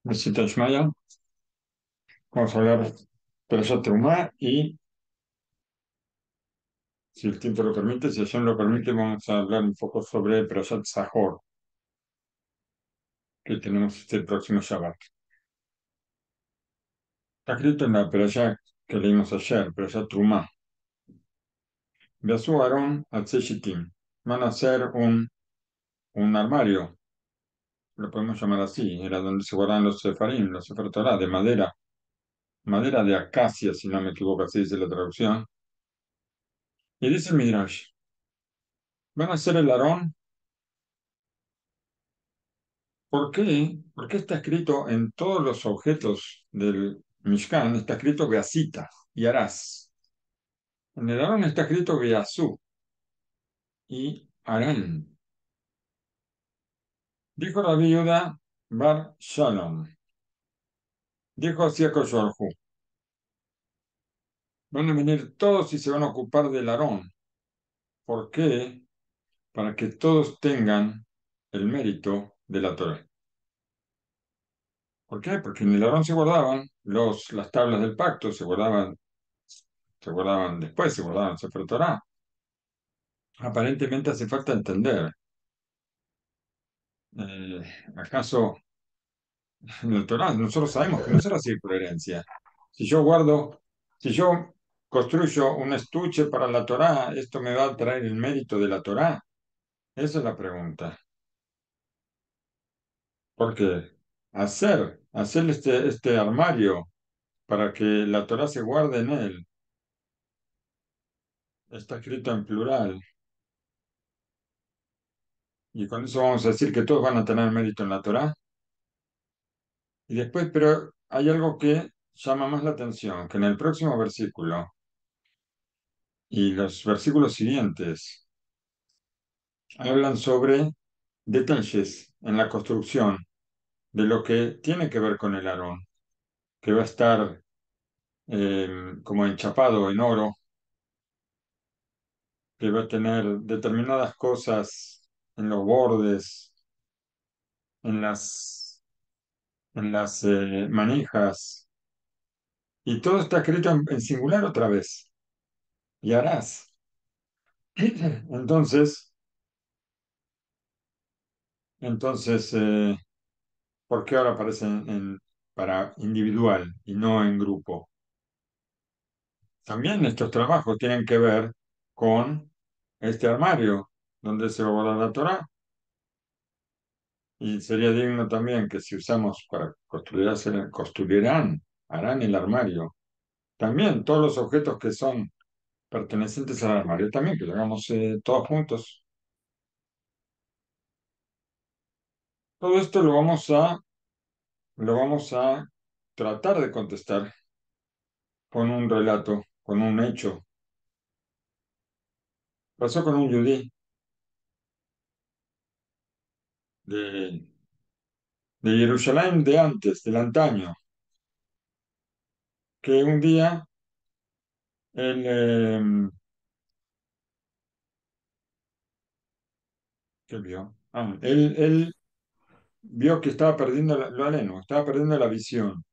Besito Ishmael. Vamos a hablar Perashat Terumá y, si el tiempo lo permite, si Hashem lo permite, vamos a hablar un poco sobre Perashat Zahor, que tenemos este próximo Shabbat. Está escrito en la Perashat que leímos ayer, Perashat Terumá. Beazú Aarón Atzeshitim. Van a hacer un armario, lo podemos llamar así, era donde se guardaban los sefarim, los sefer Torah, de madera de acacia, si no me equivoco, así dice la traducción. Y dice el Midrash, van a hacer el Aarón. ¿Por qué? Porque está escrito en todos los objetos del Mishkan, está escrito Beasita y Arás. En el Aarón está escrito Beasú y Arán. Dijo Rabbi Yehuda Bar Shalom. Dijo así a Koshorhu, van a venir todos y se van a ocupar del Aarón. ¿Por qué? Para que todos tengan el mérito de la Torah. ¿Por qué? Porque en el Aarón se guardaban las tablas del pacto, se guardaban después, se guardaban el Sefer Torah. Aparentemente hace falta entender. Eh, ¿Acaso en el Torah nosotros sabemos que no será así por herencia? Si yo guardo, si yo construyo un estuche para la Torah, ¿esto me va a traer el mérito de la Torah? Esa es la pregunta. Porque hacer este armario para que la Torah se guarde en él, está escrito en plural, y con eso vamos a decir que todos van a tener mérito en la Torah. Y después, pero hay algo que llama más la atención, que en el próximo versículo y los versículos siguientes hablan sobre detalles en la construcción de lo que tiene que ver con el Aarón, que va a estar como enchapado en oro, que va a tener determinadas cosas en los bordes, en las manijas, y todo está escrito en singular otra vez, y harás. Entonces, entonces, ¿por qué ahora aparece para individual y no en grupo? También estos trabajos tienen que ver con este armario donde se va a guardar la Torá. Y sería digno también que si usamos para construir, construirán, harán el armario. También todos los objetos que son pertenecientes al armario, también que lo hagamos todos juntos. Todo esto lo vamos a tratar de contestar con un relato, con un hecho. Pasó con un yudí de, de Jerusalén de antes, del antaño, que un día él, ¿qué vio? Él vio que estaba perdiendo lo aleno, estaba perdiendo la visión.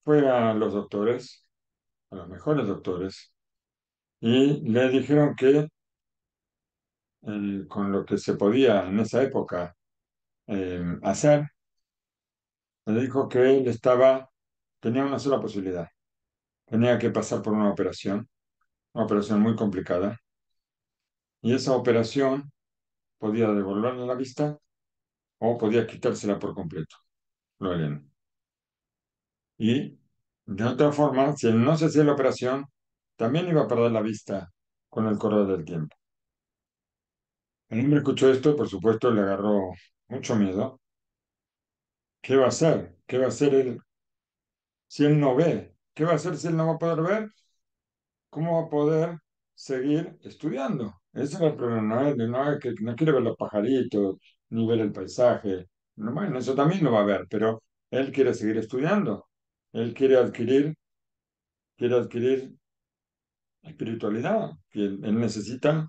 Fue a los doctores, a los mejores doctores, y le dijeron que con lo que se podía en esa época hacer, le dijo que él tenía una sola posibilidad. Tenía que pasar por una operación muy complicada, y esa operación podía devolverle la vista o podía quitársela por completo, lo aleno. Y de otra forma, si él no se hacía la operación, también iba a perder la vista con el correr del tiempo. El hombre escuchó esto, por supuesto, le agarró mucho miedo. ¿Qué va a hacer? ¿Qué va a hacer él si él no ve? ¿Qué va a hacer si él no va a poder ver? ¿Cómo va a poder seguir estudiando? Ese es el problema. No quiere ver los pajaritos, ni ver el paisaje. No, bueno, eso también lo va a ver, pero él quiere seguir estudiando. Él quiere adquirir espiritualidad, que él necesita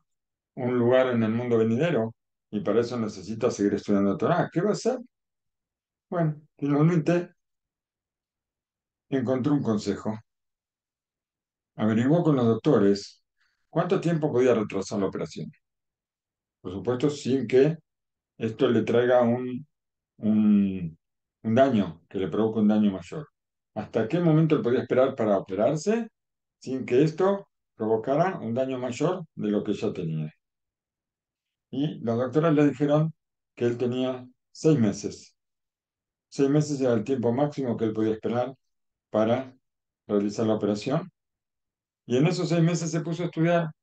un lugar en el mundo venidero y para eso necesita seguir estudiando Torah. ¿Qué va a hacer? Bueno, finalmente encontró un consejo. Averiguó con los doctores cuánto tiempo podía retrasar la operación. Por supuesto, sin que esto le traiga un, un daño, que le provoque un daño mayor. ¿Hasta qué momento él podía esperar para operarse sin que esto provocara un daño mayor de lo que ya tenía? Y los doctores le dijeron que él tenía 6 meses. 6 meses era el tiempo máximo que él podía esperar para realizar la operación. Y en esos 6 meses se puso a estudiar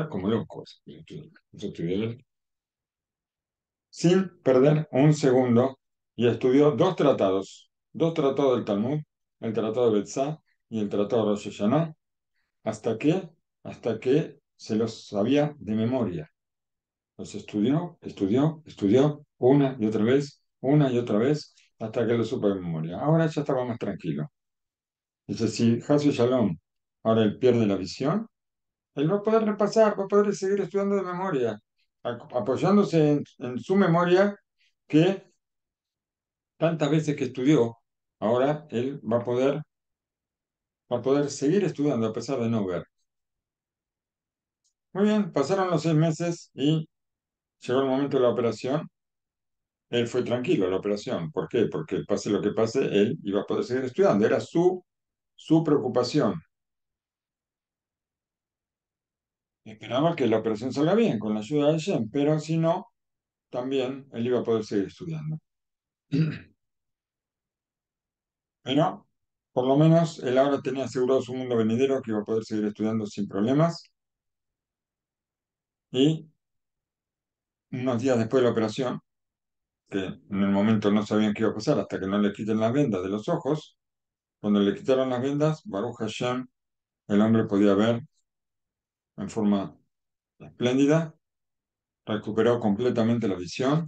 como loco. Se puso a estudiar sin perder un segundo y estudió dos tratados del Talmud, el tratado de Betzá y el tratado de Rosh Hashanah, hasta que, hasta que se los sabía de memoria. Los estudió una y otra vez, hasta que lo supo de memoria. Ahora ya estaba más tranquilo. Dice, si Hasu Shalom ahora él pierde la visión, él va a poder repasar, va a poder seguir estudiando de memoria, apoyándose en su memoria que tantas veces que estudió, ahora él va a poder seguir estudiando a pesar de no ver. Muy bien, pasaron los 6 meses y llegó el momento de la operación. Él fue tranquilo a la operación. ¿Por qué? Porque pase lo que pase, él iba a poder seguir estudiando. Era su preocupación. Esperaba que la operación salga bien con la ayuda de Shem, pero si no, también él iba a poder seguir estudiando. Pero por lo menos él ahora tenía asegurado su mundo venidero, que iba a poder seguir estudiando sin problemas. Y unos días después de la operación, que en el momento no sabían qué iba a pasar hasta que no le quiten las vendas de los ojos, cuando le quitaron las vendas, Baruch Hashem, el hombre podía ver en forma espléndida, recuperó completamente la visión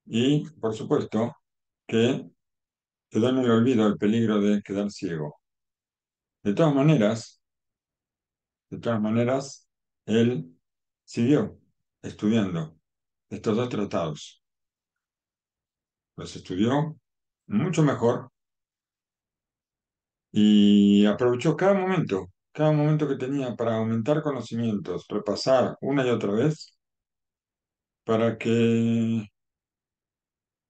y, por supuesto, que quedó en el olvido el peligro de quedar ciego. De todas maneras, de todas maneras, él siguió estudiando estos dos tratados. Los estudió mucho mejor y aprovechó cada momento que tenía para aumentar conocimientos, repasar una y otra vez, para que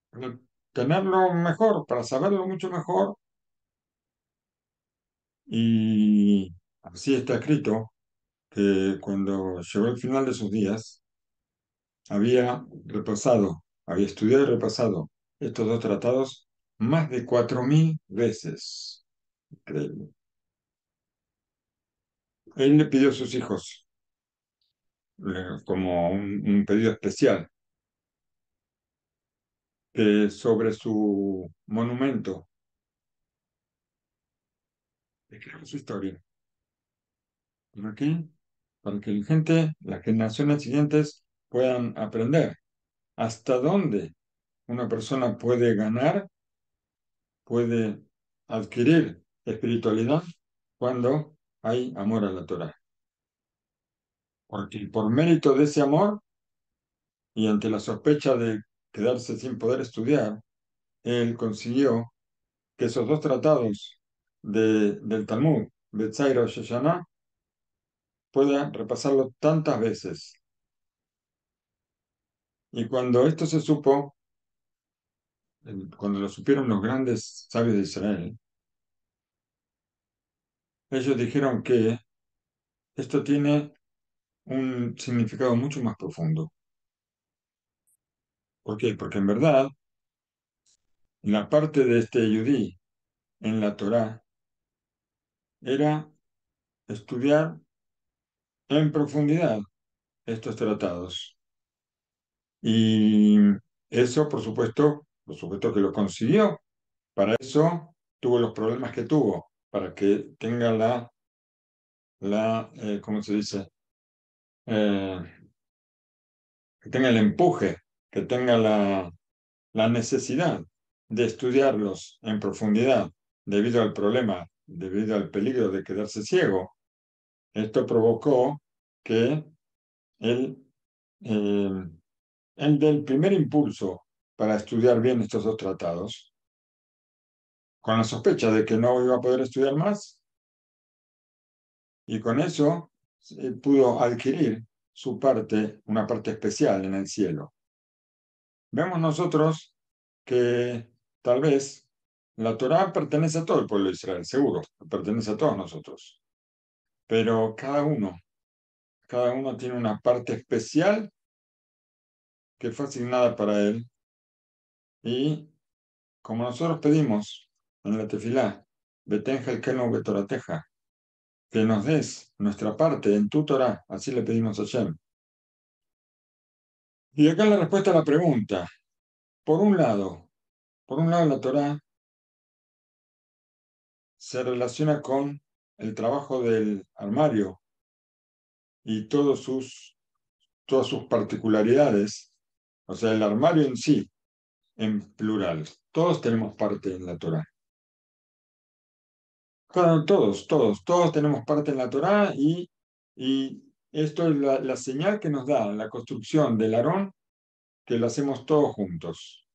para tenerlo mejor, para saberlo mucho mejor. Y así está escrito que cuando llegó el final de sus días, había estudiado y repasado estos dos tratados más de 4000 veces. Increíble. Él le pidió a sus hijos, como un pedido especial, que sobre su monumento escriba su historia. ¿Para qué? Para que las generaciones siguientes puedan aprender hasta dónde una persona puede ganar, puede adquirir espiritualidad cuando hay amor a la Torah. Porque por mérito de ese amor y ante la sospecha de quedarse sin poder estudiar, él consiguió que esos dos tratados del Talmud, Betzaira y Shoshana, pueda repasarlo tantas veces. Y cuando esto se supo, cuando lo supieron los grandes sabios de Israel, ellos dijeron que esto tiene un significado mucho más profundo. ¿Por qué? Porque en verdad, la parte de este yudí en la Torá era estudiar en profundidad estos tratados. Y eso, por supuesto que lo consiguió. Para eso tuvo los problemas que tuvo, para que tenga ¿cómo se dice? Eh, que tenga el empuje, que tenga la necesidad de estudiarlos en profundidad debido al problema, debido al peligro de quedarse ciego. Esto provocó que él eh, el del primer impulso para estudiar bien estos dos tratados, con la sospecha de que no iba a poder estudiar más, y con eso pudo adquirir su parte, una parte especial en el cielo. Vemos nosotros que tal vez la Torá pertenece a todo el pueblo de Israel, seguro, pertenece a todos nosotros, pero cada uno tiene una parte especial que fue asignada para él, y como nosotros pedimos en la tefilá, Betenja el Kenu Betorateja, que nos des nuestra parte en tu Torá, así le pedimos a Hashem. Y acá la respuesta a la pregunta. Por un lado, la Torá se relaciona con el trabajo del armario y todas sus particularidades, o sea, el armario en sí, en plural. Todos tenemos parte en la Torá. Claro, todos tenemos parte en la Torá, y esto es la señal que nos da la construcción del Aarón, que lo hacemos todos juntos.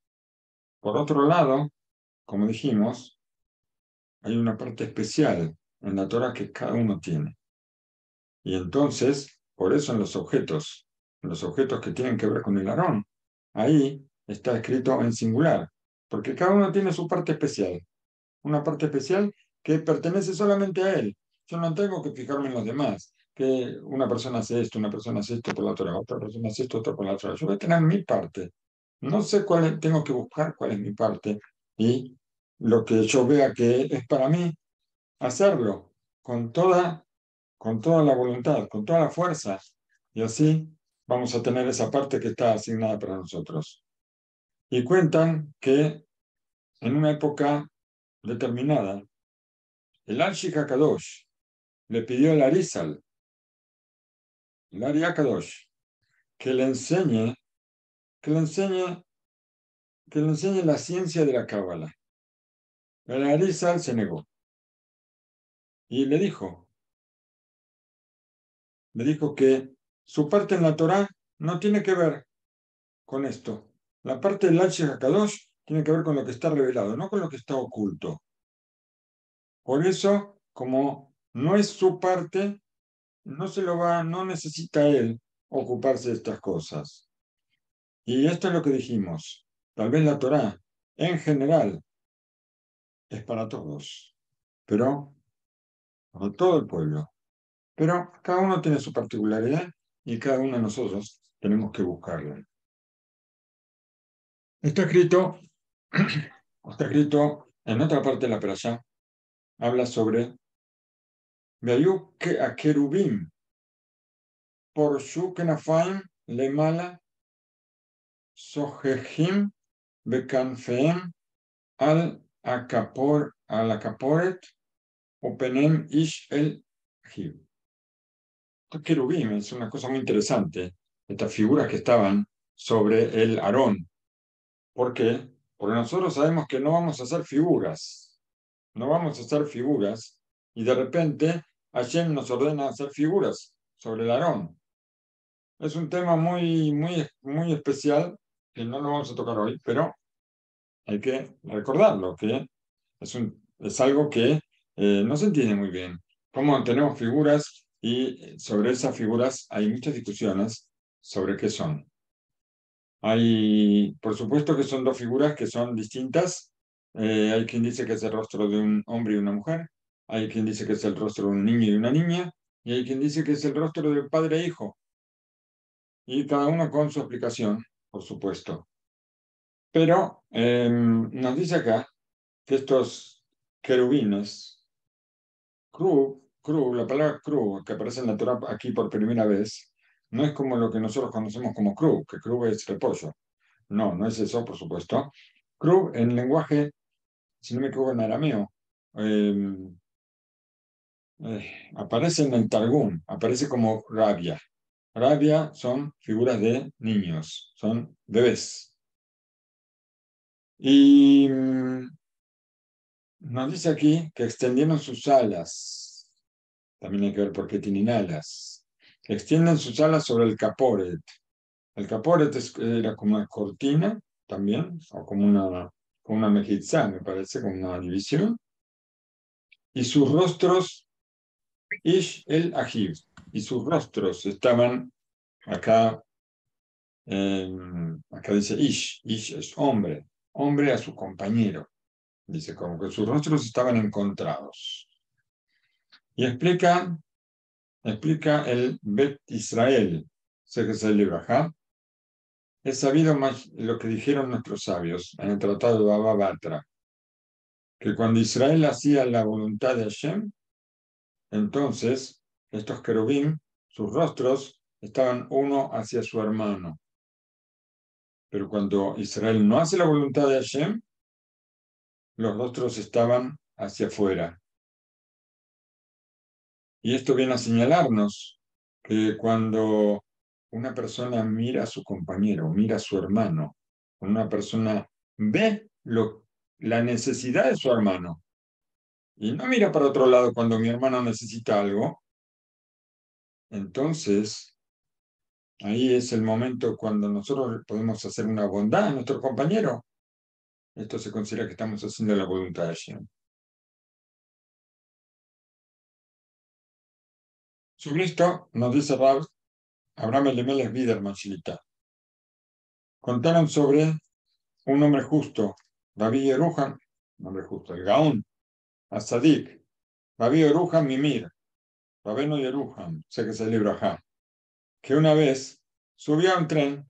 Por otro lado, como dijimos, hay una parte especial en la Torá que cada uno tiene. Y entonces, por eso en los objetos que tienen que ver con el Aarón, ahí está escrito en singular, porque cada uno tiene su parte especial, una parte especial que pertenece solamente a él. Yo no tengo que fijarme en los demás, que una persona hace esto, una persona hace esto por la Torá, otra persona hace esto, otra por la Torá. Yo voy a tener mi parte. No sé tengo que buscar cuál es mi parte, y lo que yo vea que es para mí, hacerlo con toda la voluntad, con toda la fuerza, y así vamos a tener esa parte que está asignada para nosotros. Y cuentan que en una época determinada, el Alshi Hakadosh le pidió al Arizal, el Ari Hakadosh, que le enseñe, que le enseñe, que le enseñe la ciencia de la Cábala. El Arizal se negó y le dijo que su parte en la Torá no tiene que ver con esto. La parte del Alshi Hakadosh tiene que ver con lo que está revelado, no con lo que está oculto. Por eso, como no es su parte, no necesita él ocuparse de estas cosas. Y esto es lo que dijimos. Tal vez la Torá, en general, es para todos, pero para todo el pueblo. Pero cada uno tiene su particularidad, y cada uno de nosotros tenemos que buscarla. Está escrito, está escrito en otra parte de la Perashá, habla sobre Veayú que a querubim por shu kenafaim lemala sojejim bekanfeem al akaporet openem ish el jib. Estos querubim es una cosa muy interesante, estas figuras que estaban sobre el Aarón. ¿Por qué? Porque nosotros sabemos que no vamos a hacer figuras, no vamos a hacer figuras, y de repente Hashem nos ordena hacer figuras sobre el Aarón. Es un tema muy, muy, muy especial que no lo vamos a tocar hoy, pero hay que recordarlo, que es algo que no se entiende muy bien. Cómo tenemos figuras, y sobre esas figuras hay muchas discusiones sobre qué son. Hay, por supuesto que son dos figuras que son distintas. Hay quien dice que es el rostro de un hombre y una mujer, hay quien dice que es el rostro de un niño y una niña, y hay quien dice que es el rostro de padre e hijo, y cada uno con su explicación, por supuesto. Pero nos dice acá que estos querubines, la palabra cru, que aparece en la Torah aquí por primera vez, no es como lo que nosotros conocemos como cru, que cru es repollo. No, no es eso, por supuesto. Cru en lenguaje, si no me equivoco, en arameo, eh, aparece en el Targum, aparece como rabia. Rabia son figuras de niños, son bebés. Y nos dice aquí que extendieron sus alas. También hay que ver por qué tienen alas. Extienden sus alas sobre el caporet. El caporet era como una cortina también, o como una mejizá, me parece, como una división, y sus rostros, Ish el Ajib, y sus rostros estaban acá, acá dice Ish es hombre, hombre a su compañero, dice, como que sus rostros estaban encontrados. Y explica el Bet Israel, sé que es el libro, ajá. Es sabido más lo que dijeron nuestros sabios en el tratado de Baba Batra, que cuando Israel hacía la voluntad de Hashem, entonces estos querubín, sus rostros estaban uno hacia su hermano. Pero cuando Israel no hace la voluntad de Hashem, los rostros estaban hacia afuera. Y esto viene a señalarnos que cuando una persona mira a su compañero, mira a su hermano, cuando una persona ve la necesidad de su hermano y no mira para otro lado cuando mi hermano necesita algo, entonces ahí es el momento cuando nosotros podemos hacer una bondad a nuestro compañero. Esto se considera que estamos haciendo la voluntad de Hashem. Sobre esto nos dice Abraham Elimelech Biderman Shilita. Contaron sobre un hombre justo, Rabbi Yerujan, un hombre justo, el Gaón, Asadik, Rabbi Yerujan Mimir, Rabeno Yerujan, sé que es el libro Ajá, que una vez subió a un tren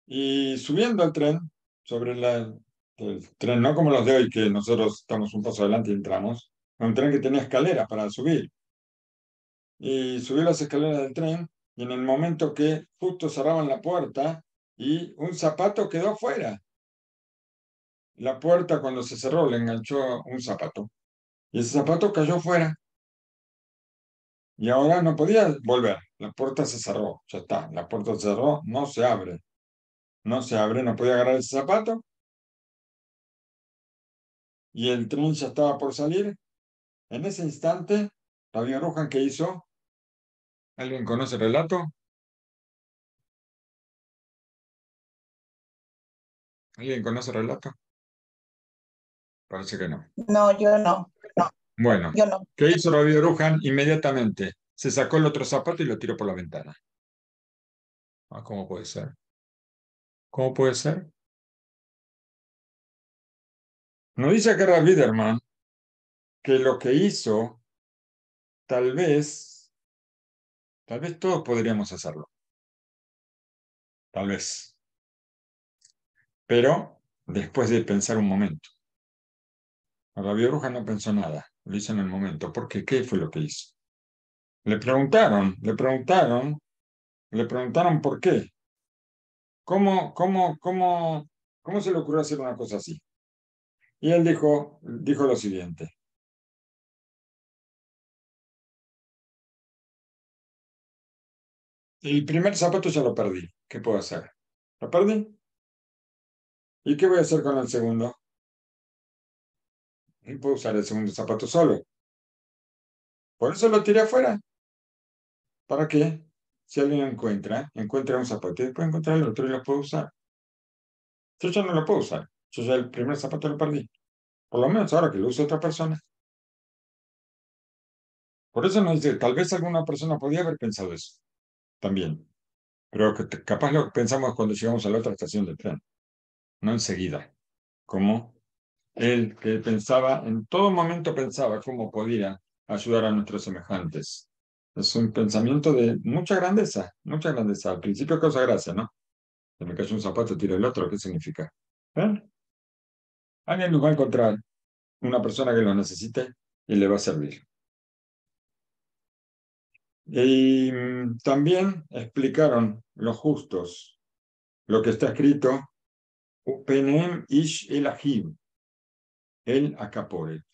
y subiendo al tren, sobre el tren, no como los de hoy, que nosotros estamos un paso adelante y entramos, un tren que tenía escalera para subir. Y subió las escaleras del tren y en el momento que justo cerraban la puerta y un zapato quedó fuera. La puerta cuando se cerró le enganchó un zapato y ese zapato cayó fuera y ahora no podía volver. La puerta se cerró, ya está, la puerta se cerró, no se abre, no se abre, no podía agarrar ese zapato y el tren ya estaba por salir. En ese instante, Rabbi Rohan, ¿qué hizo? ¿Alguien conoce el relato? ¿Alguien conoce el relato? Parece que no. No, yo no, Bueno, yo no. ¿qué hizo Rabbi Rohan? Inmediatamente se sacó el otro zapato y lo tiró por la ventana. Ah, ¿cómo puede ser? ¿Cómo puede ser? No dice que Rabbi Biderman que lo que hizo, tal vez todos podríamos hacerlo, tal vez, pero después de pensar un momento. Rabbi Rohan no pensó nada, lo hizo en el momento. ¿Por qué? ¿Qué fue lo que hizo? Le preguntaron por qué. ¿Cómo se le ocurrió hacer una cosa así? Y él dijo lo siguiente. El primer zapato ya lo perdí. ¿Qué puedo hacer? ¿Lo perdí? ¿Y qué voy a hacer con el segundo? No puedo usar el segundo zapato solo. Por eso lo tiré afuera. ¿Para qué? Si alguien lo encuentra un zapato y después encuentra el otro y lo puedo usar. Yo ya no lo puedo usar. Yo ya el primer zapato lo perdí. Por lo menos ahora que lo use otra persona. Por eso nos dice, tal vez alguna persona podía haber pensado eso también. Pero capaz lo pensamos cuando llegamos a la otra estación de tren, no enseguida. Como él que pensaba, en todo momento pensaba cómo podía ayudar a nuestros semejantes. Es un pensamiento de mucha grandeza, mucha grandeza. Al principio causa gracia, ¿no? Se me cayó un zapato, tiro el otro, ¿qué significa? ¿Eh? Alguien nos va a encontrar una persona que lo necesite y le va a servir. Y también explicaron los justos lo que está escrito, Upenem ish elahim, el Acaporet,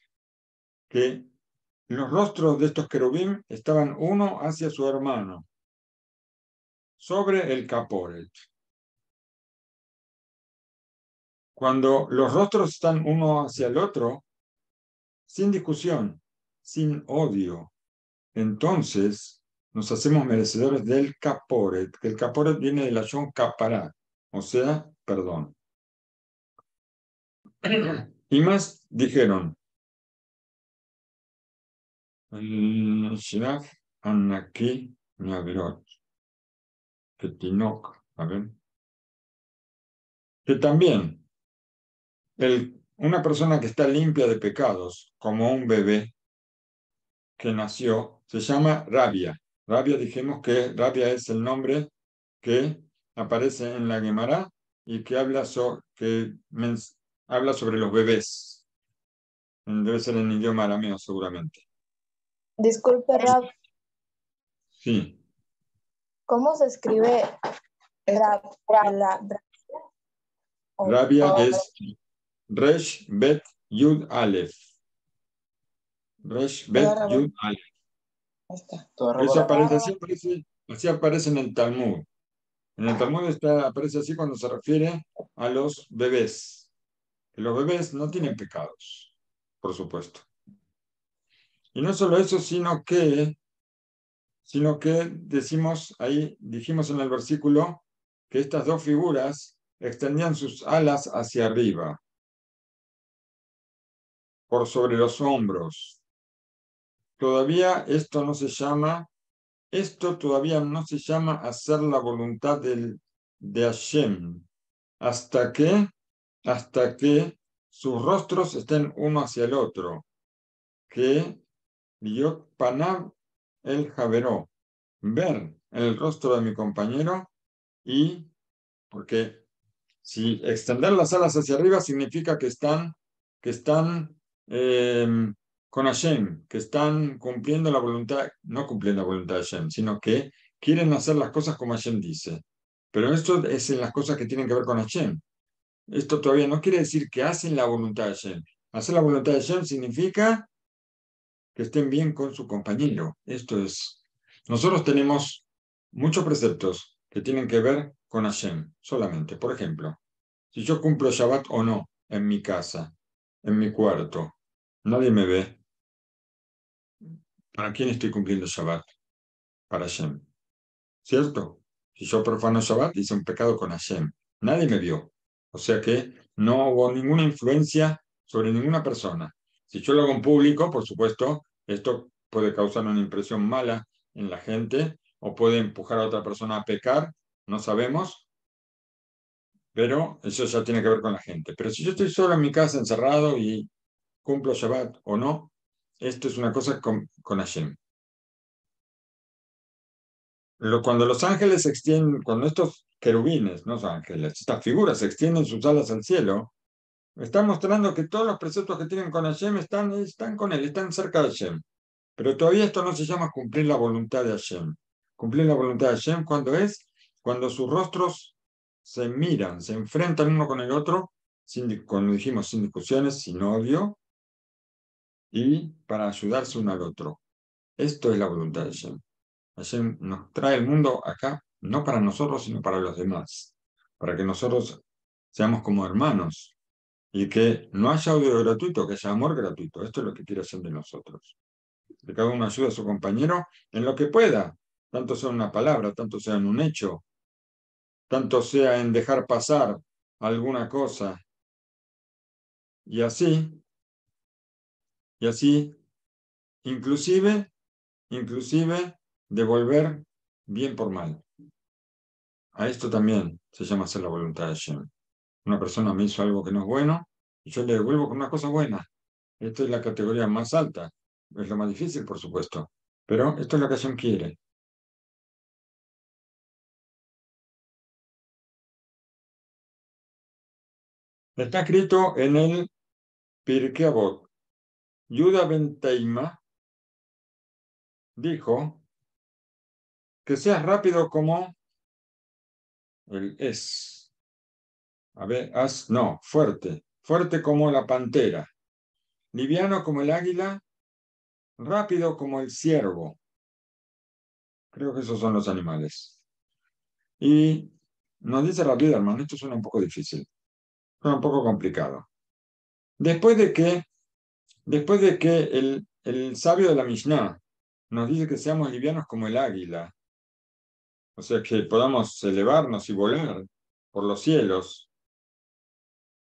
que los rostros de estos querubín estaban uno hacia su hermano, sobre el Caporet. Cuando los rostros están uno hacia el otro, sin discusión, sin odio, entonces nos hacemos merecedores del caporet, que el caporet viene de la shon capará, o sea, perdón. Y más dijeron, Shiraf, Anaki, Navirot, que Tinok, a ver, que también una persona que está limpia de pecados, como un bebé que nació, se llama Rabia. Rabia, dijimos que Rabia es el nombre que aparece en la Gemara y que habla sobre los bebés. Debe ser en idioma arameo, seguramente. Disculpe, Rab, Sí, ¿cómo se escribe Rab? Rabia es Resh Bet Yud Aleph. Resh Bet Yud Aleph. Eso aparece, así aparece en el Talmud. En el Talmud aparece así cuando se refiere a los bebés. Los bebés no tienen pecados, por supuesto. Y no solo eso, sino que dijimos en el versículo que estas dos figuras extendían sus alas hacia arriba, por sobre los hombros. Todavía esto todavía no se llama hacer la voluntad de Hashem, hasta que, hasta que sus rostros estén uno hacia el otro, que Dios Panab el Javeró, ver el rostro de mi compañero y, porque si extender las alas hacia arriba significa que están eh, con Hashem, que están cumpliendo la voluntad, no cumpliendo la voluntad de Hashem, sino que quieren hacer las cosas como Hashem dice. Pero esto es en las cosas que tienen que ver con Hashem. Esto todavía no quiere decir que hacen la voluntad de Hashem. Hacer la voluntad de Hashem significa que estén bien con su compañero. Nosotros tenemos muchos preceptos que tienen que ver con Hashem solamente. Por ejemplo, si yo cumplo Shabbat o no en mi casa, en mi cuarto, nadie me ve. ¿Para quién estoy cumpliendo Shabbat? Para Hashem. ¿Cierto? Si yo profano Shabbat, hice un pecado con Hashem. Nadie me vio. O sea que no hubo ninguna influencia sobre ninguna persona. Si yo lo hago en público, por supuesto, esto puede causar una impresión mala en la gente o puede empujar a otra persona a pecar, no sabemos, pero eso ya tiene que ver con la gente. Pero si yo estoy solo en mi casa, encerrado y cumplo Shabbat o no, esto es una cosa con Hashem. Cuando los ángeles se extienden, cuando estos querubines, no son ángeles, estas figuras extienden sus alas al cielo, están mostrando que todos los preceptos que tienen con Hashem están con él, están cerca de Hashem. Pero todavía esto no se llama cumplir la voluntad de Hashem. Cumplir la voluntad de Hashem, cuando sus rostros se miran, se enfrentan uno con el otro, como dijimos, sin discusiones, sin odio, y para ayudarse uno al otro. Esto es la voluntad de Hashem. Hashem nos trae el mundo acá, no para nosotros, sino para los demás, para que nosotros seamos como hermanos y que no haya odio gratuito, que haya amor gratuito. Esto es lo que quiere hacer de nosotros. Que cada uno ayude a su compañero en lo que pueda, tanto sea en una palabra, tanto sea en un hecho, tanto sea en dejar pasar alguna cosa. Y así, y así, inclusive devolver bien por mal. A esto también se llama hacer la voluntad de Hashem. Una persona me hizo algo que no es bueno y yo le devuelvo con una cosa buena. Esto es la categoría más alta. Es lo más difícil, por supuesto. Pero esto es lo que Hashem quiere. Está escrito en el Pirkei Avot. Yuda ben Teima dijo que seas rápido como el es. A ver, no, fuerte. Fuerte como la pantera. Liviano como el águila. Rápido como el ciervo. Creo que esos son los animales. Y nos dice rápido, hermano, esto suena un poco difícil. Suena un poco complicado. Después de que el sabio de la Mishnah nos dice que seamos livianos como el águila, o sea, que podamos elevarnos y volar por los cielos.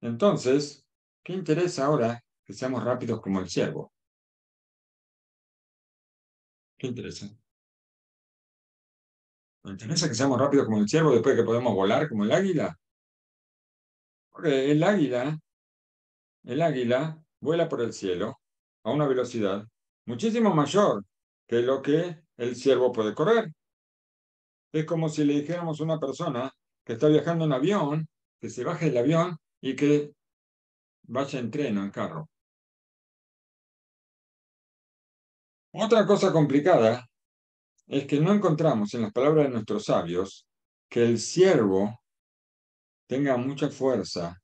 Entonces, ¿qué interesa ahora que seamos rápidos como el ciervo? ¿Qué interesa? ¿Me interesa que seamos rápidos como el ciervo después de que podemos volar como el águila? Porque el águila vuela por el cielo a una velocidad muchísimo mayor que lo que el ciervo puede correr. Es como si le dijéramos a una persona que está viajando en avión, que se baje del avión y que vaya en tren o en carro. Otra cosa complicada es que no encontramos en las palabras de nuestros sabios que el ciervo tenga mucha fuerza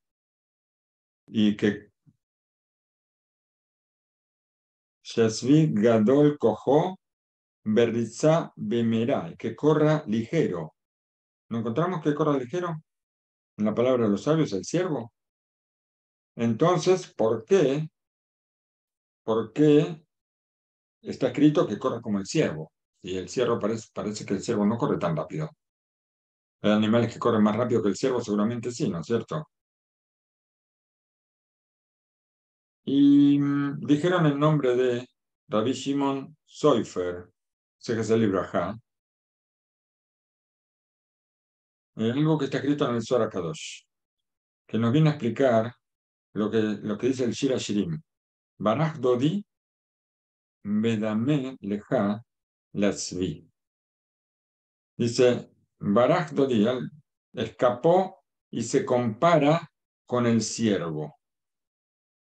y que Shasvi Gadol Kojo Berritza Bemera, que corra ligero. ¿No encontramos que corra ligero en la palabra de los sabios, el ciervo? Entonces, ¿por qué está escrito que corra como el ciervo? Y el ciervo parece que el ciervo no corre tan rápido. Hay animales que corren más rápido que el ciervo, seguramente sí, ¿no es cierto? Y dijeron el nombre de Rabbi Shimon Seufer, sé que es el libro Ajá, algo que está escrito en el Zohar Kadosh, que nos viene a explicar lo que dice el Shir Hashirim. Baraj Dodi Bedame Leja Latzvi. Dice, Baraj Dodi escapó y se compara con el ciervo.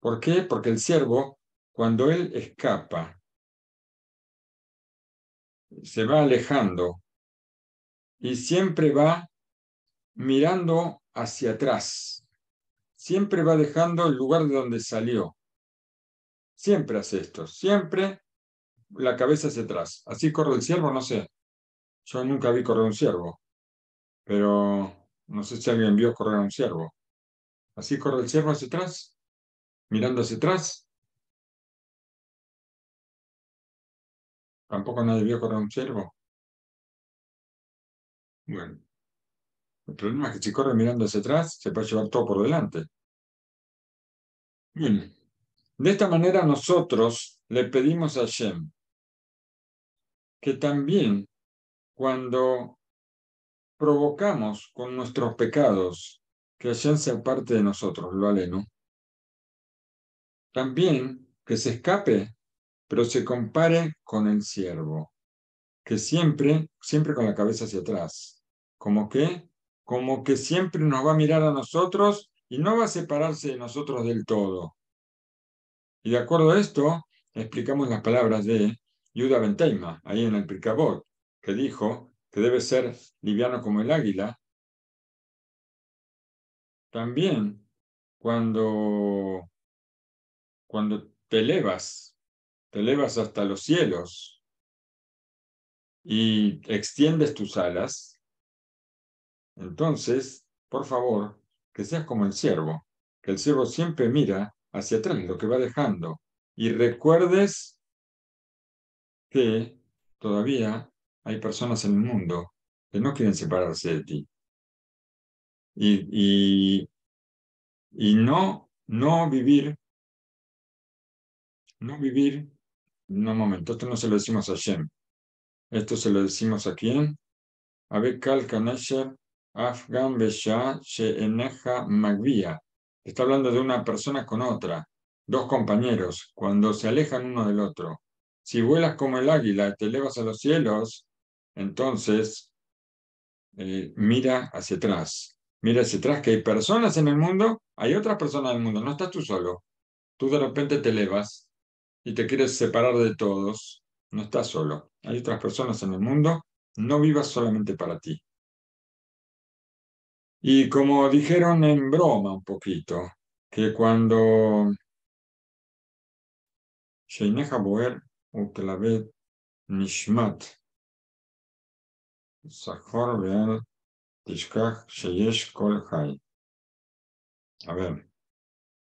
¿Por qué? Porque el ciervo, cuando él escapa, se va alejando y siempre va mirando hacia atrás. Siempre va dejando el lugar de donde salió. Siempre hace esto. Siempre la cabeza hacia atrás. Así corre el ciervo, no sé. Yo nunca vi correr un ciervo, pero no sé si alguien vio correr a un ciervo. Así corre el ciervo hacia atrás, mirando hacia atrás. Tampoco nadie vio correr a un ciervo. Bueno, el problema es que si corre mirando hacia atrás, se puede llevar todo por delante. Bien, de esta manera nosotros le pedimos a Shem que también cuando provocamos con nuestros pecados que Hashem se aparte de nosotros, lo aleno, también que se escape, pero se compare con el siervo, que siempre con la cabeza hacia atrás, como que, como que siempre nos va a mirar a nosotros y no va a separarse de nosotros del todo. Y de acuerdo a esto, explicamos las palabras de Yuda Ben Teima, ahí en el Pirkei Avot, que dijo que debe ser liviano como el águila. También cuando te elevas hasta los cielos y extiendes tus alas, entonces, por favor, que seas como el ciervo, que el ciervo siempre mira hacia atrás, lo que va dejando, y recuerdes que todavía hay personas en el mundo que no quieren separarse de ti. Y no vivir, no, un momento, esto no se lo decimos a Shem, esto se lo decimos a quién, a Bekal Kanesher, Afgan Besha, Sheeneja Magvia. Está hablando de una persona con otra, dos compañeros, cuando se alejan uno del otro. Si vuelas como el águila, te elevas a los cielos, entonces mira hacia atrás. Mira hacia atrás que hay personas en el mundo, hay otras personas en el mundo, no estás tú solo. Tú de repente te elevas y te quieres separar de todos, no estás solo. Hay otras personas en el mundo, no vivas solamente para ti. Y como dijeron en broma un poquito, que cuando Sheineja Boer Utelavet Nishmat Zachor Beal Tishkach Sheyesh Kol Hai. A ver,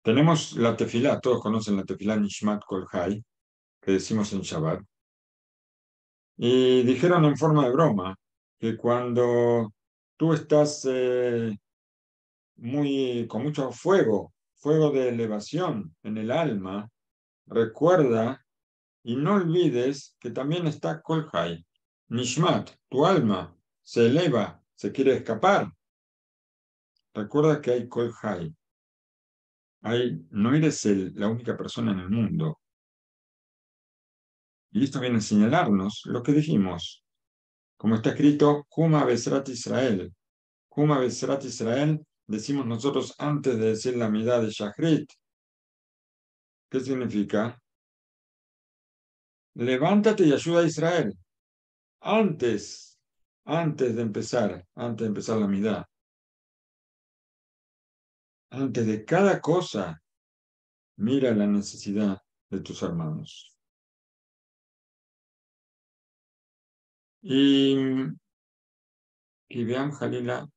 tenemos la tefilá, todos conocen la tefilá Nishmat Kol Hai, que decimos en Shabbat. Y dijeron en forma de broma que cuando tú estás con mucho fuego, fuego de elevación en el alma, recuerda y no olvides que también está Kol Hay, Nishmat, tu alma se eleva, se quiere escapar. Recuerda que hay Kol Hay. No eres la única persona en el mundo. Y esto viene a señalarnos lo que dijimos. Como está escrito, Kuma Besrat Israel. Kuma Besrat Israel, decimos nosotros antes de decir la mitad de Shachrit. ¿Qué significa? Levántate y ayuda a Israel. Antes, antes de empezar la mitad. Antes de cada cosa, mira la necesidad de tus hermanos. Y vean, Jalila,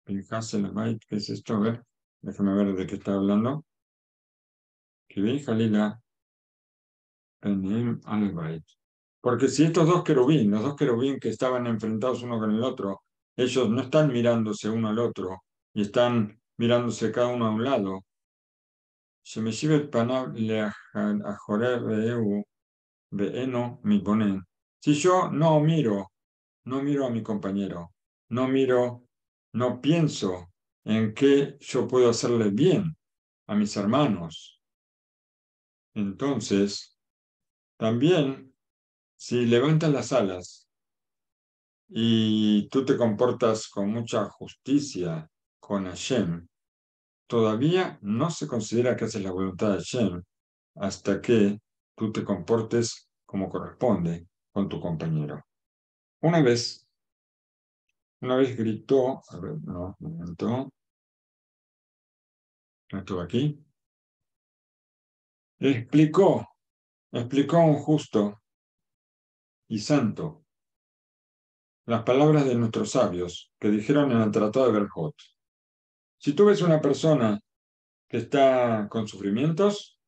Bait, ¿qué es esto? A ver, déjame ver de qué está hablando. Que vean, Jalila, Penim al-Bait. Porque si estos los dos querubín que estaban enfrentados uno con el otro, ellos no están mirándose uno al otro y están mirándose cada uno a un lado. Shemeshivet panav leajorer reeu veeno mitbonen. Si yo no miro a mi compañero, no pienso en qué yo puedo hacerle bien a mis hermanos. Entonces, también, si levantas las alas y tú te comportas con mucha justicia con Hashem, todavía no se considera que haces la voluntad de Hashem hasta que tú te comportes como corresponde con tu compañero. Una vez, una vez gritó, a ver, no, un momento, no estuvo aquí, explicó un justo y santo las palabras de nuestros sabios que dijeron en el Tratado de Berjot. Si tú ves una persona que está con sufrimientos,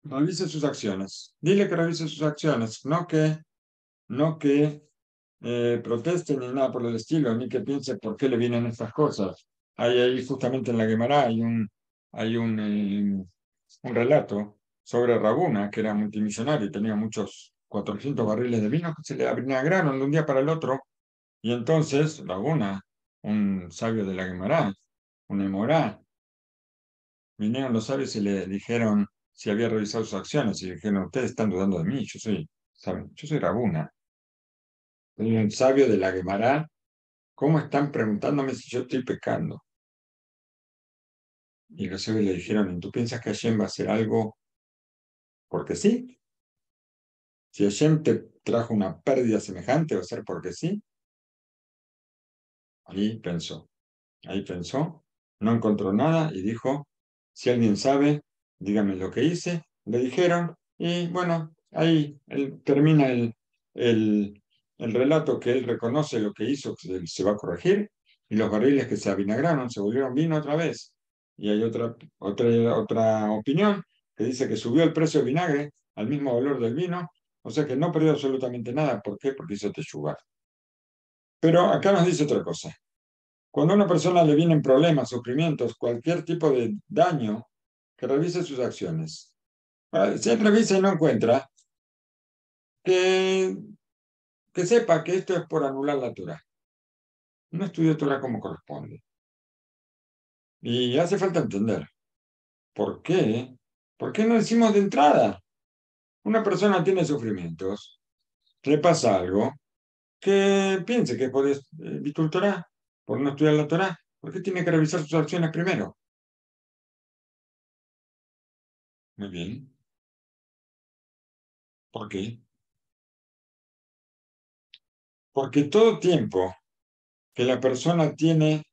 revise sus acciones. Dile que revise sus acciones, no que proteste ni nada por el estilo, ni que piense por qué le vienen estas cosas. Hay ahí justamente en la Gemara hay un relato sobre Rabuna, que era multimillonario y tenía muchos 400 barriles de vino que se le avinagraron de un día para el otro. Y entonces Rabuna, un sabio de la Gemara, un Emorá, vinieron los sabios y le dijeron si había revisado sus acciones y dijeron, ustedes están dudando de mí, ¿saben? Yo soy Rabuna, soy un sabio de la Gemara. ¿Cómo están preguntándome si yo estoy pecando? Y los sabios le dijeron, ¿y tú piensas que Hashem va a hacer algo porque sí? Si Hashem te trajo una pérdida semejante, ¿va a ser porque sí? Ahí pensó, ahí pensó, no encontró nada y dijo, si alguien sabe, dígame lo que hice. Le dijeron, y bueno, ahí termina el, el relato que él reconoce lo que hizo, que se va a corregir, y los barriles que se avinagraron se volvieron vino otra vez. Y hay otra opinión que dice que subió el precio del vinagre al mismo valor del vino, o sea que no perdió absolutamente nada. ¿Por qué? Porque hizo teshuva. Pero acá nos dice otra cosa. Cuando a una persona le vienen problemas, sufrimientos, cualquier tipo de daño, que revise sus acciones. Si él revisa y no encuentra, que, que sepa que esto es por anular la Torah. No estudió Torah como corresponde. Y hace falta entender por qué. ¿Por qué no decimos de entrada? Una persona tiene sufrimientos, le pasa algo, que piense que por evitar Torah, por no estudiar la Torah, ¿por qué tiene que revisar sus acciones primero? Muy bien. ¿Por qué? Porque todo tiempo que la persona tiene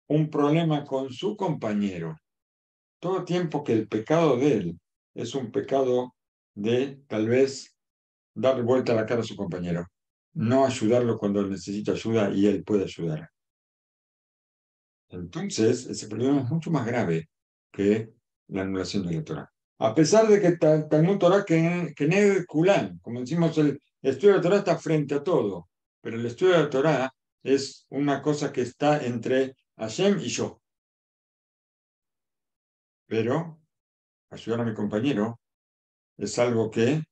un problema con su compañero, todo tiempo que el pecado de él es un pecado de tal vez dar vuelta la cara a su compañero, no ayudarlo cuando él necesita ayuda y él puede ayudar. Entonces, ese problema es mucho más grave que la anulación de la Torah. A pesar de que Talmud Torah Keneged Kulan, como decimos, el estudio de la Torah está frente a todo, pero el estudio de la Torah es una cosa que está entre Hashem y yo. Pero ayudar a mi compañero es algo que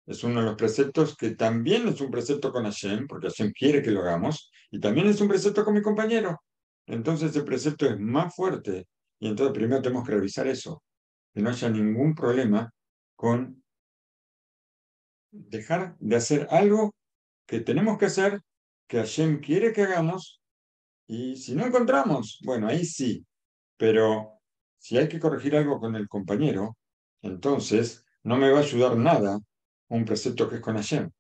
es uno de los preceptos que también es un precepto con Hashem, porque Hashem quiere que lo hagamos, y también es un precepto con mi compañero. Entonces el precepto es más fuerte, y entonces primero tenemos que revisar eso, que no haya ningún problema con dejar de hacer algo que tenemos que hacer, que Hashem quiere que hagamos, y si no encontramos, bueno, ahí sí, pero si hay que corregir algo con el compañero, entonces no me va a ayudar nada un precepto que es con Hashem,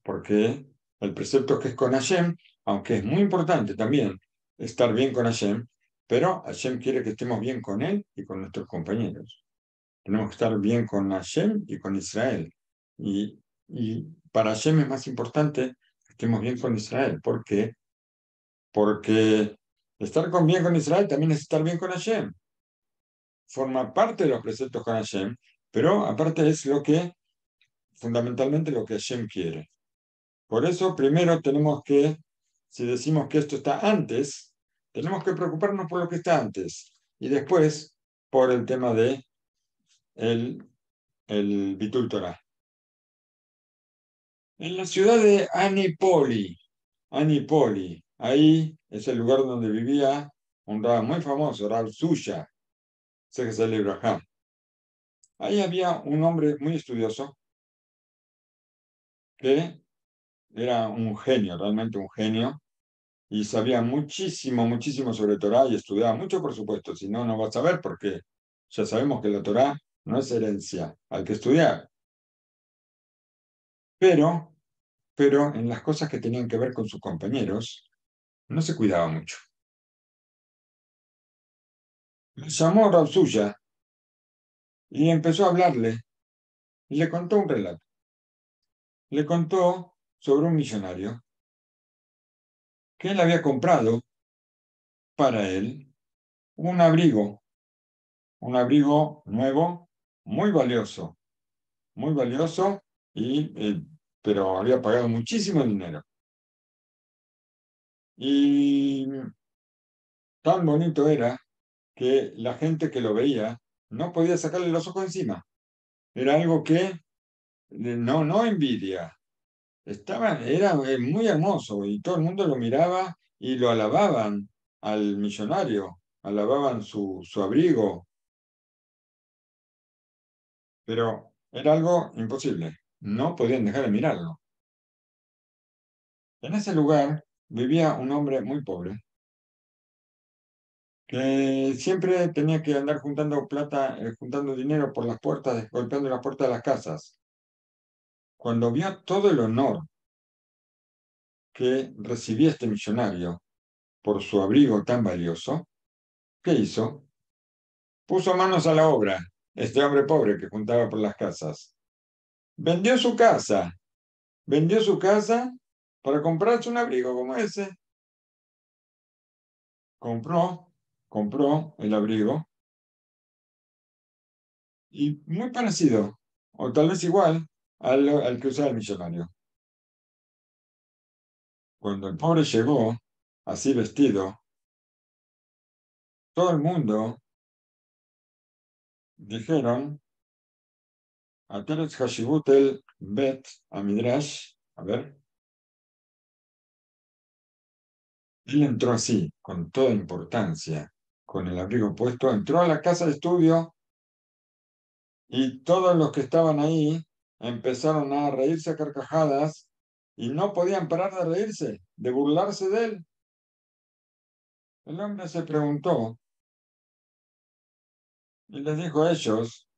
porque el precepto que es con Hashem, aunque es muy importante también estar bien con Hashem, pero Hashem quiere que estemos bien con él y con nuestros compañeros. Tenemos que estar bien con Hashem y con Israel. Y para Hashem es más importante que estemos bien con Israel. ¿Por qué? Porque estar bien con Israel también es estar bien con Hashem. Forma parte de los preceptos con Hashem, pero aparte es fundamentalmente lo que Hashem quiere. Por eso, primero tenemos que, si decimos que esto está antes, tenemos que preocuparnos por lo que está antes. Y después, por el tema de el Bitul Torah. En la ciudad de Anipoli, ahí es el lugar donde vivía un rab muy famoso, Rab Suya, sé que es el libro. Ahí había un hombre muy estudioso que era un genio, realmente un genio, y sabía muchísimo, muchísimo sobre Torah y estudiaba mucho, por supuesto, si no, no va a saber porque ya sabemos que la Torah no es herencia, hay que estudiar. Pero, pero en las cosas que tenían que ver con sus compañeros, no se cuidaba mucho. Le llamó Rav Suya y empezó a hablarle y le contó un relato. Le contó sobre un millonario que él había comprado para él un abrigo nuevo, muy valioso, muy valioso, pero había pagado muchísimo dinero. Y tan bonito era que la gente que lo veía no podía sacarle los ojos encima. Era algo que no envidia. Era muy hermoso y todo el mundo lo miraba y lo alababan al millonario, alababan su abrigo, pero era algo imposible. No podían dejar de mirarlo. En ese lugar vivía un hombre muy pobre que siempre tenía que andar juntando plata, juntando dinero por las puertas, golpeando las puertas de las casas. Cuando vio todo el honor que recibía este millonario por su abrigo tan valioso, ¿qué hizo? Puso manos a la obra, este hombre pobre que juntaba por las casas. Vendió su casa, vendió su casa para comprarse un abrigo como ese. Compró, compró el abrigo y muy parecido, o tal vez igual, al que usaba el millonario. Cuando el pobre llegó, así vestido, todo el mundo dijeron, Ateles Hashibut el Bet a Midrash, a ver, él entró así, con toda importancia, con el abrigo puesto, entró a la casa de estudio y todos los que estaban ahí empezaron a reírse a carcajadas y no podían parar de reírse, de burlarse de él. El hombre se preguntó y les dijo a ellos,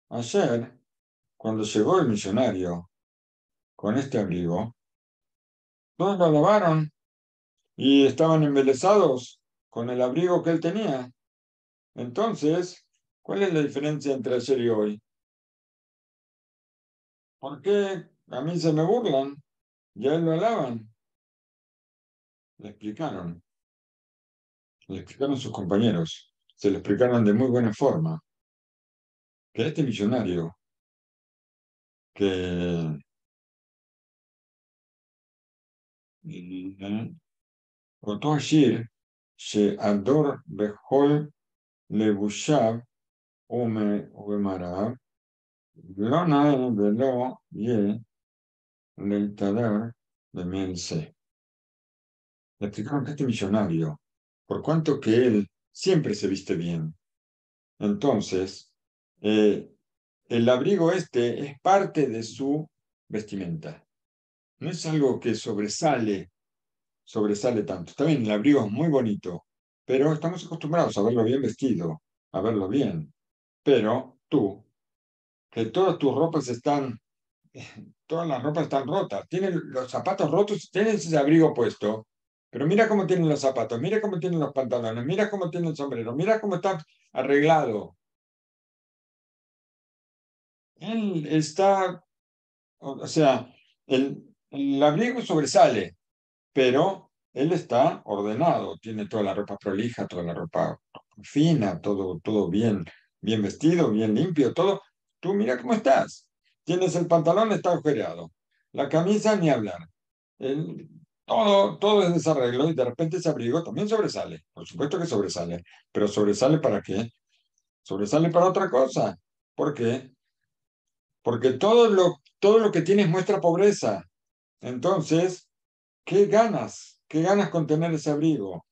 ayer, cuando llegó el millonario con este abrigo, todos lo alabaron y estaban embelesados con el abrigo que él tenía. Entonces, ¿cuál es la diferencia entre ayer y hoy? ¿Por qué a mí se me burlan y a él lo alaban? Le explicaron, le explicaron sus compañeros, se lo explicaron de muy buena forma. que este millonario que אותו עשיר שהדור בכל לבושיו ומראיו לא נאה ולא יהיה להתהדר במעשה. Le explicaron que este millonario, por cuanto que él siempre se viste bien, entonces el abrigo este es parte de su vestimenta. No es algo que sobresale tanto. Está bien, el abrigo es muy bonito, pero estamos acostumbrados a verlo bien vestido, a verlo bien. Pero tú, que todas las ropas están rotas, tienes los zapatos rotos, tienes ese abrigo puesto, pero mira cómo tienen los zapatos, mira cómo tienen los pantalones, mira cómo tiene el sombrero, mira cómo está arreglado. Él está, o sea, el abrigo sobresale, pero él está ordenado, tiene toda la ropa prolija, toda la ropa fina, todo bien, bien vestido, bien limpio, todo. Tú mira cómo estás. Tienes el pantalón, está agujereado. La camisa, ni hablar. El- todo es desarreglo y de repente ese abrigo también sobresale. Por supuesto que sobresale, pero ¿sobresale para qué? Sobresale para otra cosa. ¿Por qué? Porque todo lo que tienes muestra pobreza. Entonces, ¿qué ganas? ¿Qué ganas con tener ese abrigo?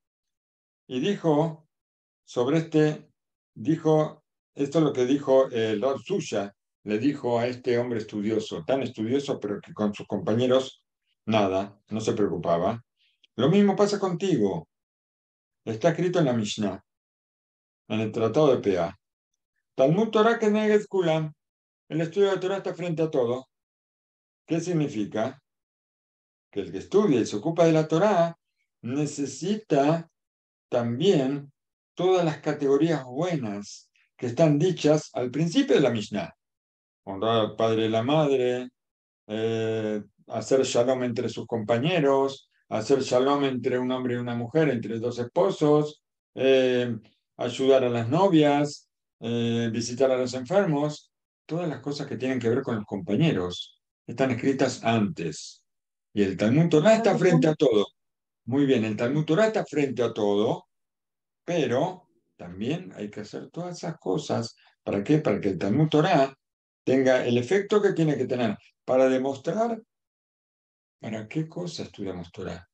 Y dijo sobre dijo, esto es lo que dijo Lord Suya, le dijo a este hombre estudioso, tan estudioso, pero que con sus compañeros nada, no se preocupaba. Lo mismo pasa contigo. Está escrito en la Mishnah, en el Tratado de Pea. Talmud Torah Keneged Kulam. El estudio de Torah está frente a todo. ¿Qué significa? Que el que estudia y se ocupa de la Torah necesita también todas las categorías buenas que están dichas al principio de la Mishnah. Honrar al padre y la madre, hacer shalom entre sus compañeros, hacer shalom entre un hombre y una mujer, entre dos esposos, eh, ayudar a las novias, visitar a los enfermos, todas las cosas que tienen que ver con los compañeros están escritas antes. Y el Talmud Torah está frente a todo. Muy bien, el Talmud Torah está frente a todo, pero también hay que hacer todas esas cosas. ¿Para qué? Para que el Talmud Torah tenga el efecto que tiene que tener, para demostrar para qué cosa estudiamos Torah.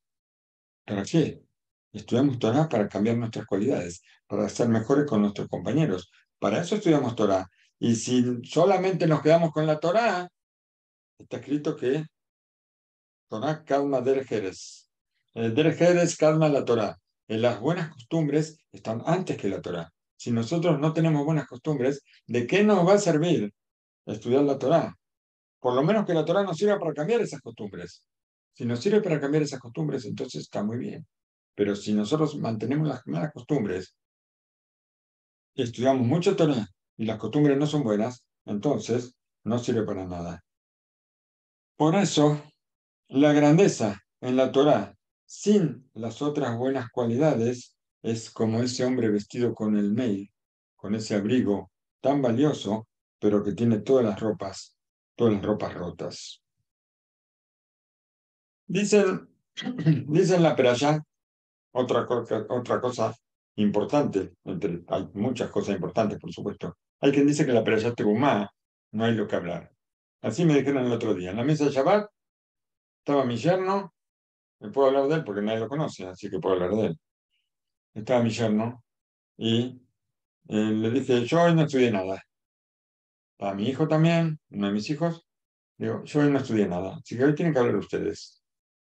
¿Para qué? Estudiamos Torah para cambiar nuestras cualidades, para ser mejores con nuestros compañeros. Para eso estudiamos Torah. Y si solamente nos quedamos con la Torah, está escrito que Torah calma derech eretz. Derech eretz calma la Torah. Las buenas costumbres están antes que la Torah. Si nosotros no tenemos buenas costumbres, ¿de qué nos va a servir estudiar la Torah? Por lo menos que la Torah nos sirva para cambiar esas costumbres. Si nos sirve para cambiar esas costumbres, entonces está muy bien. Pero si nosotros mantenemos las malas costumbres y estudiamos mucho Torah y las costumbres no son buenas, entonces no sirve para nada. Por eso, la grandeza en la Torah sin las otras buenas cualidades es como ese hombre vestido con el mail, con ese abrigo tan valioso, pero que tiene todas las ropas rotas. Dicen, dicen la Perashá, otra cosa importante, hay muchas cosas importantes, por supuesto. Hay quien dice que la Perashá Terumá no hay lo que hablar. Así me dijeron el otro día. En la mesa de Shabbat estaba mi yerno, me puedo hablar de él porque nadie lo conoce, así que puedo hablar de él. Estaba mi yerno y le dije, yo hoy no estudié nada. A mi hijo también, uno de mis hijos, digo, yo hoy no estudié nada, así que hoy tienen que hablar ustedes.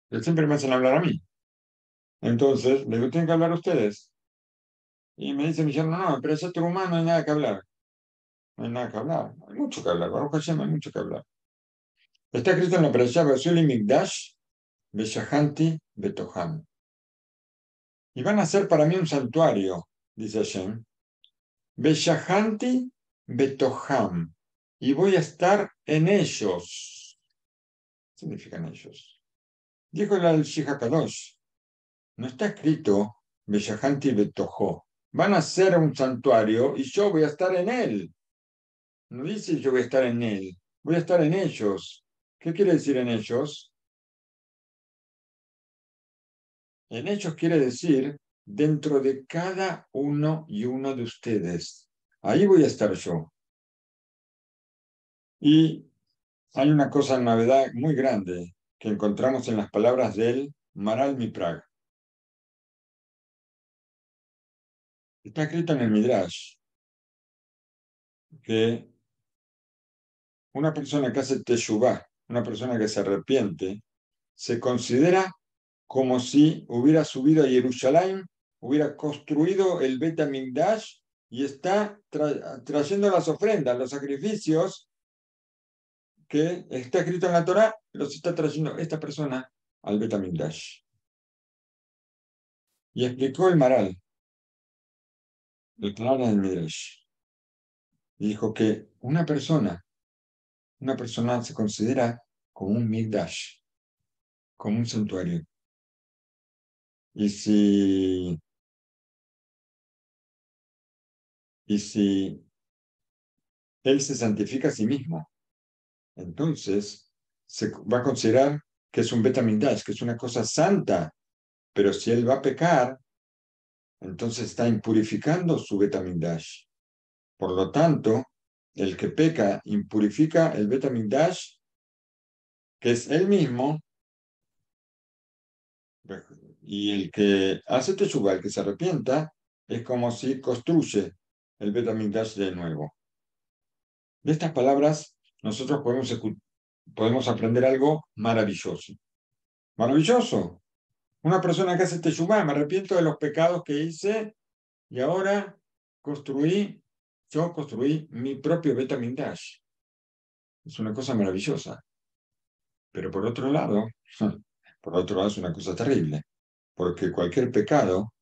Pero siempre me hacen hablar a mí. Entonces, le digo, tienen que hablar ustedes. Y me dice mi yerno, no, pero eso humano no hay nada que hablar. No hay nada que hablar. Hay mucho que hablar. Baruch Hashem, hay mucho que hablar. Está escrito en la Perashá, Basuli Migdash, Beshahanti, Betoham. Y van a ser para mí un santuario, dice Hashem. Beshahanti, Betoham. Y voy a estar en ellos. ¿Qué significan ellos? Dijo el Shihakadosh. No está escrito Beshahanti, Betoho. Van a ser un santuario y yo voy a estar en él. no dice yo voy a estar en él, voy a estar en ellos. ¿Qué quiere decir en ellos? En ellos quiere decir dentro de cada uno y uno de ustedes. Ahí voy a estar yo. Y hay una cosa, novedad muy grande que encontramos en las palabras del Maral Miprag. Está escrito en el Midrash que una persona que hace teshuvah, una persona que se arrepiente, se considera como si hubiera subido a Jerusalén, hubiera construido el Bet HaMikdash y está trayendo las ofrendas, los sacrificios que está escrito en la Torá, los está trayendo esta persona al Bet HaMikdash. Y explicó el Maral, el Maral del Midrash, y dijo que una persona se considera como un Mikdash, como un santuario. Y si él se santifica a sí mismo, entonces se va a considerar que es un Bet HaMikdash, que es una cosa santa, pero si él va a pecar, entonces está impurificando su Bet HaMikdash. Por lo tanto, el que peca impurifica el Bet HaMikdash, que es él mismo, y el que hace Teshuvah, el que se arrepienta, es como si construye el Bet HaMikdash de nuevo. De estas palabras, nosotros podemos aprender algo maravilloso. Maravilloso. Una persona que hace Teshuvah, me arrepiento de los pecados que hice y ahora yo construí mi propio Bet HaMikdash. Es una cosa maravillosa. Pero por otro lado es una cosa terrible, porque cualquier pecado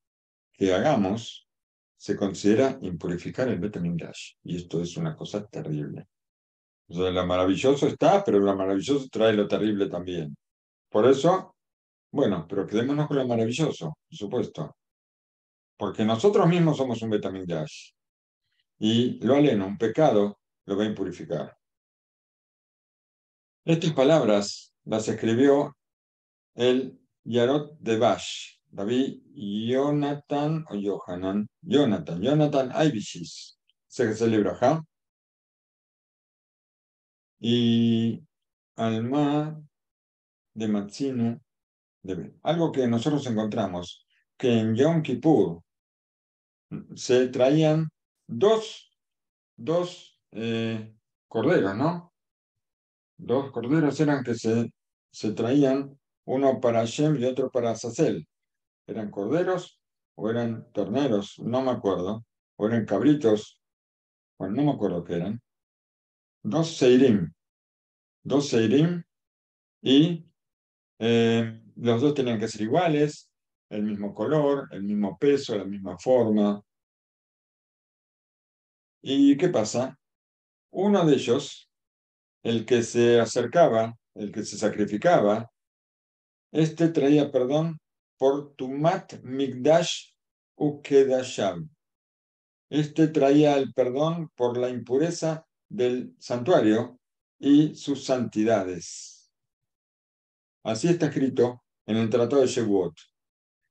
que hagamos se considera impurificar el Bet HaMikdash. Y esto es una cosa terrible. O sea, lo maravilloso está, pero lo maravilloso trae lo terrible también. Por eso, bueno, pero quedémonos con lo maravilloso, por supuesto. Porque nosotros mismos somos un Bet HaMikdash. Y lo aleno, un pecado, lo va a impurificar. Estas palabras las escribió el Yarot de Bash, David Jonathan o Jonathan Aibishis, se celebra acá, y Alma de Matzinu, algo que nosotros encontramos, que en Yom Kippur se traían dos corderos, ¿no? Dos corderos eran que se traían, uno para Hashem y otro para Azazel. ¿Eran corderos o eran terneros? No me acuerdo. O eran cabritos. Bueno, no me acuerdo qué eran. Dos seirim y los dos tenían que ser iguales, el mismo color, el mismo peso, la misma forma. ¿Y qué pasa? Uno de ellos, el que se acercaba, el que se sacrificaba, este traía perdón por Tumat Migdash Ukedasham. Este traía el perdón por la impureza del santuario y sus santidades. Así está escrito en el Tratado de Shevuot.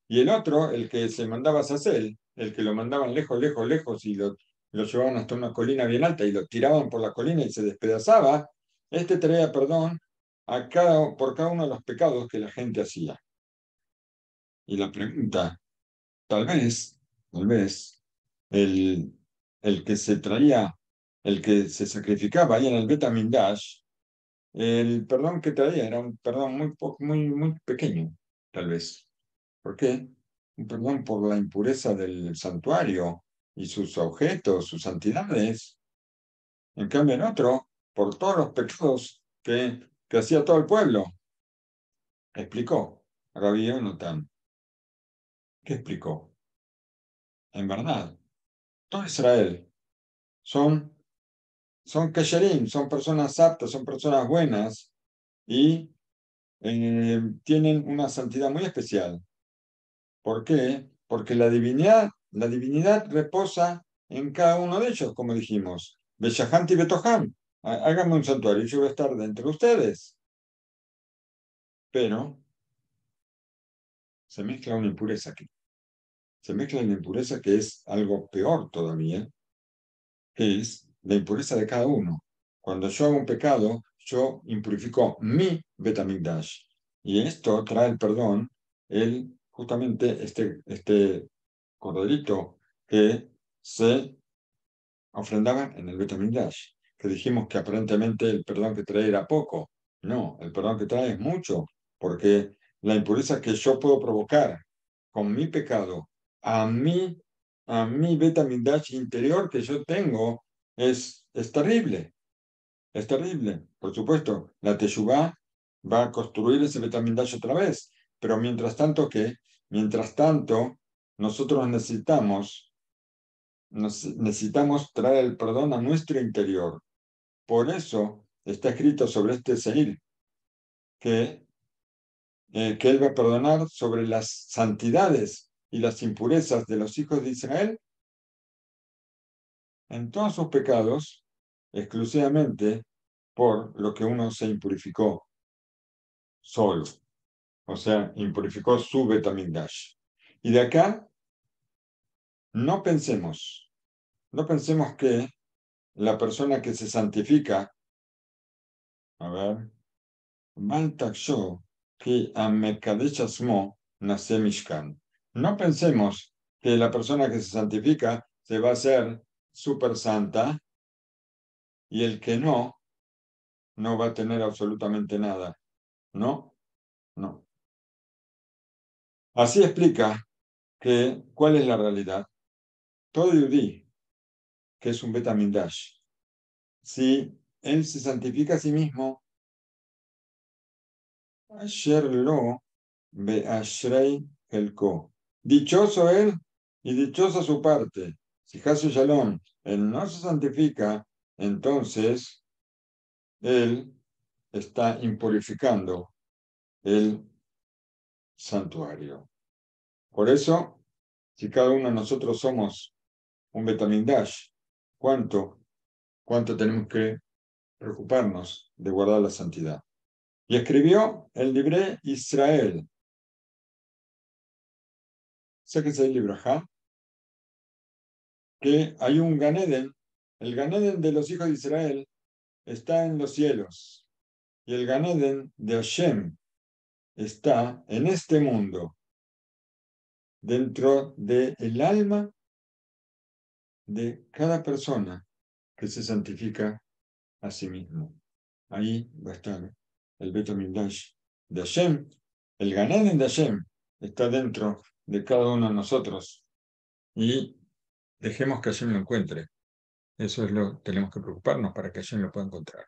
Y el otro, el que se mandaba a Sacel, el que lo mandaban lejos, lejos, lejos y lo llevaban hasta una colina bien alta y lo tiraban por la colina y se despedazaba, este traía perdón por cada uno de los pecados que la gente hacía. Y la pregunta, tal vez, el, el que se traía, el que se sacrificaba ahí en el Bet HaMikdash, el perdón que traía era un perdón muy pequeño, tal vez. ¿Por qué? Un perdón por la impureza del santuario y sus objetos, sus santidades. En cambio, en otro, por todos los pecados que hacía todo el pueblo. Explicó Rabbi Jonathan. ¿Qué explicó? En verdad, todo Israel son, son kesherim, son personas aptas, son personas buenas y tienen una santidad muy especial. ¿Por qué? Porque la divinidad reposa en cada uno de ellos, como dijimos. Beshahanti Betoham. Háganme un santuario y yo voy a estar dentro de ustedes. Pero se mezcla una impureza aquí. Se mezcla una impureza que es algo peor todavía, que es la impureza de cada uno. Cuando yo hago un pecado, yo impurifico mi Betamigdash. Y esto trae el perdón, justamente este corderito que se ofrendaba en el Betamigdash, que dijimos que aparentemente el perdón que trae era poco. No, el perdón que trae es mucho, porque la impureza que yo puedo provocar con mi pecado a mi Betamigdash interior que yo tengo es terrible, es terrible. Por supuesto, la Teshuvá va a construir ese Betamigdash otra vez, pero mientras tanto, ¿qué? Mientras tanto, nosotros necesitamos traer el perdón a nuestro interior. Por eso está escrito sobre este Seir que él va a perdonar sobre las santidades y las impurezas de los hijos de Israel en todos sus pecados, exclusivamente por lo que uno se impurificó solo, o sea, impurificó su Betamigdash. Y de acá no pensemos, no pensemos que la persona que se santifica, a ver, Baltaksho, que a Mekadesh Asmo nace Mishkan. No pensemos que la persona que se santifica se va a hacer súper santa y el que no va a tener absolutamente nada. No, no. Así explica cuál es la realidad. Todo Yudí, que es un Betamindash, si él se santifica a sí mismo, Asher lo beashrei helko. Dichoso él y dichosa su parte. Si Hasu Shalom, él no se santifica, entonces él está impurificando el santuario. Por eso, si cada uno de nosotros somos un Betamigdash, ¿cuánto tenemos que preocuparnos de guardar la santidad? Y escribió el libre Israel. Sé que es el libro, que hay un Ganeden. El Ganeden de los hijos de Israel está en los cielos y el Ganeden de Hashem está en este mundo, dentro del alma de cada persona que se santifica a sí mismo. Ahí va a estar el Beto Midrash de Hashem. El Ganeden de Hashem está dentro de cada uno de nosotros y dejemos que Hashem lo encuentre. Eso es lo que tenemos que preocuparnos para que Hashem lo pueda encontrar.